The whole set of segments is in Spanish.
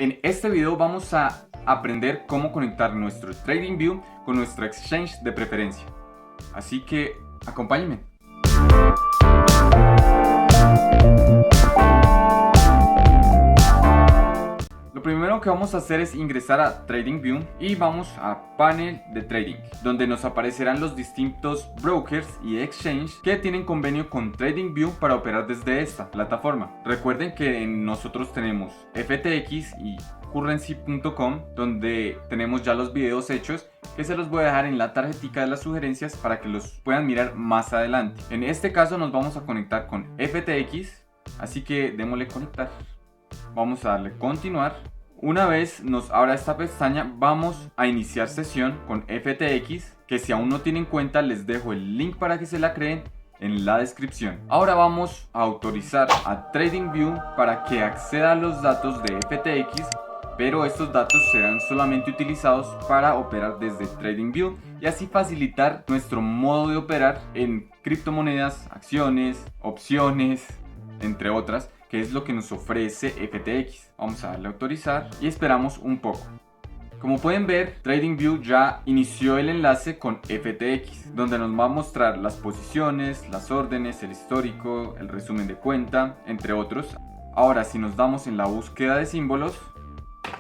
En este video vamos a aprender cómo conectar nuestro TradingView con nuestro exchange de preferencia. Así que acompáñenme. Lo primero que vamos a hacer es ingresar a TradingView y vamos a Panel de Trading, donde nos aparecerán los distintos brokers y exchange que tienen convenio con TradingView para operar desde esta plataforma. Recuerden que nosotros tenemos FTX y Currency.com, donde tenemos ya los videos hechos que se los voy a dejar en la tarjetita de las sugerencias para que los puedan mirar más adelante. En este caso nos vamos a conectar con FTX, así que démosle conectar. Vamos a darle continuar. Una vez nos abra esta pestaña, vamos a iniciar sesión con FTX, que si aún no tienen cuenta les dejo el link para que se la creen en la descripción. Ahora vamos a autorizar a TradingView para que acceda a los datos de FTX, pero estos datos serán solamente utilizados para operar desde TradingView y así facilitar nuestro modo de operar en criptomonedas, acciones, opciones, entre otras, que es lo que nos ofrece FTX. Vamos a darle a autorizar y esperamos un poco. Como pueden ver, TradingView ya inició el enlace con FTX, donde nos va a mostrar las posiciones, las órdenes, el histórico, el resumen de cuenta, entre otros. Ahora, si nos damos en la búsqueda de símbolos,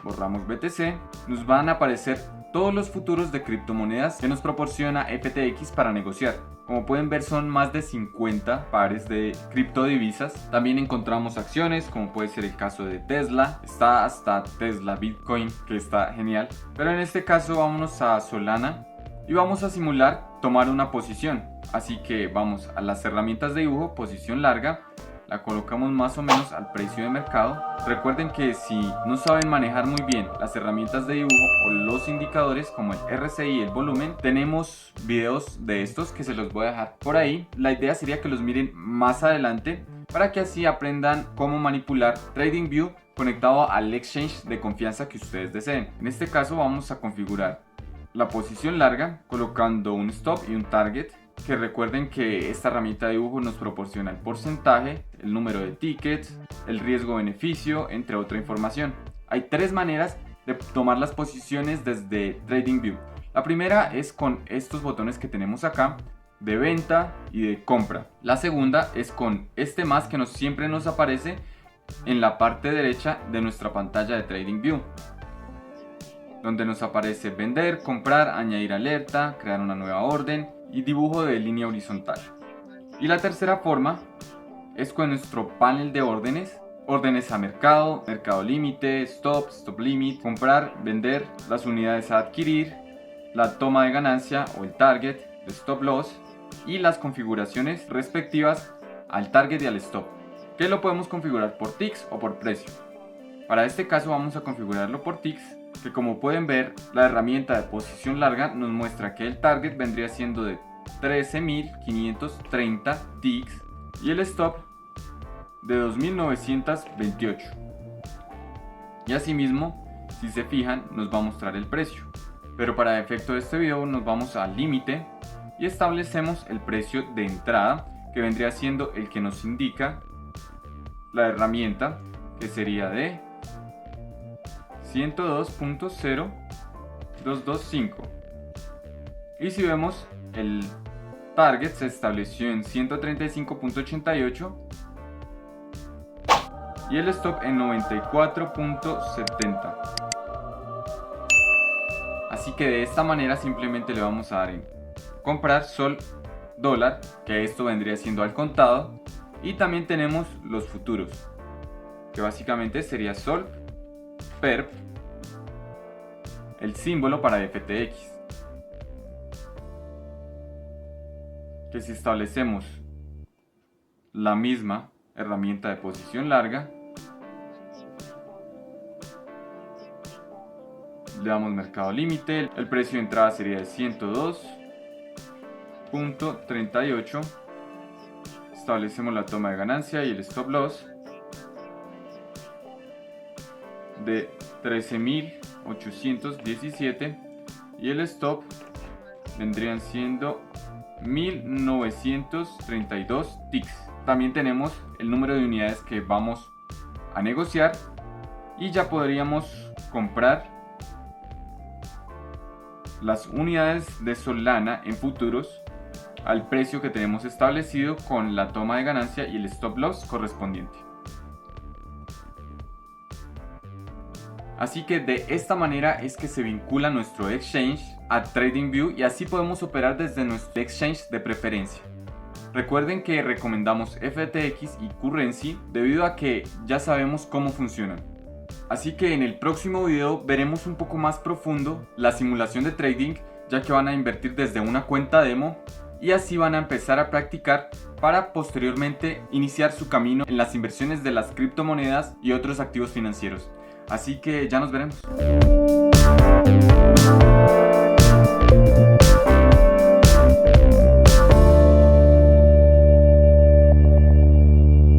borramos BTC, nos van a aparecer todos los futuros de criptomonedas que nos proporciona FTX para negociar. Como pueden ver, son más de 50 pares de criptodivisas. También encontramos acciones, como puede ser el caso de Tesla. Está hasta Tesla Bitcoin, que está genial. Pero en este caso vámonos a Solana y vamos a simular tomar una posición. Así que vamos a las herramientas de dibujo, posición larga. La colocamos más o menos al precio de mercado. Recuerden que si no saben manejar muy bien las herramientas de dibujo o los indicadores como el RSI y el volumen, tenemos videos de estos que se los voy a dejar por ahí. La idea sería que los miren más adelante para que así aprendan cómo manipular TradingView conectado al exchange de confianza que ustedes deseen. En este caso vamos a configurar la posición larga colocando un stop y un target, que recuerden que esta herramienta de dibujo nos proporciona el porcentaje, el número de tickets, el riesgo-beneficio, entre otra información. Hay tres maneras de tomar las posiciones desde TradingView. La primera es con estos botones que tenemos acá, de venta y de compra. La segunda es con este más que siempre nos aparece en la parte derecha de nuestra pantalla de TradingView, donde nos aparece vender, comprar, añadir alerta, crear una nueva orden y dibujo de línea horizontal. Y la tercera forma es con nuestro panel de órdenes a mercado, mercado límite, stop, stop limit, comprar, vender, las unidades a adquirir, la toma de ganancia o el target, el stop loss y las configuraciones respectivas al target y al stop, que lo podemos configurar por ticks o por precio. Para este caso vamos a configurarlo por ticks, que como pueden ver, la herramienta de posición larga nos muestra que el target vendría siendo de 13.530 ticks y el stop de 2.928. Y asimismo, si se fijan, nos va a mostrar el precio. Pero para efecto de este video nos vamos al límite y establecemos el precio de entrada, que vendría siendo el que nos indica la herramienta, que sería de 102.0225. Y si vemos, el target se estableció en 135.88 y el stop en 94.70. Así que de esta manera simplemente le vamos a dar en comprar sol dólar, que esto vendría siendo al contado, y también tenemos los futuros, que básicamente sería sol perp, el símbolo para FTX, que si establecemos la misma herramienta de posición larga, le damos mercado límite, el precio de entrada sería de 102.38, establecemos la toma de ganancia y el stop loss de 13.817 y el stop vendrían siendo 1.932 ticks. También tenemos el número de unidades que vamos a negociar y ya podríamos comprar las unidades de Solana en futuros al precio que tenemos establecido con la toma de ganancia y el stop loss correspondiente. Así que de esta manera es que se vincula nuestro exchange a TradingView y así podemos operar desde nuestro exchange de preferencia. Recuerden que recomendamos FTX y Currency debido a que ya sabemos cómo funcionan. Así que en el próximo video veremos un poco más profundo la simulación de trading, ya que van a invertir desde una cuenta demo y así van a empezar a practicar para posteriormente iniciar su camino en las inversiones de las criptomonedas y otros activos financieros. Así que ya nos veremos.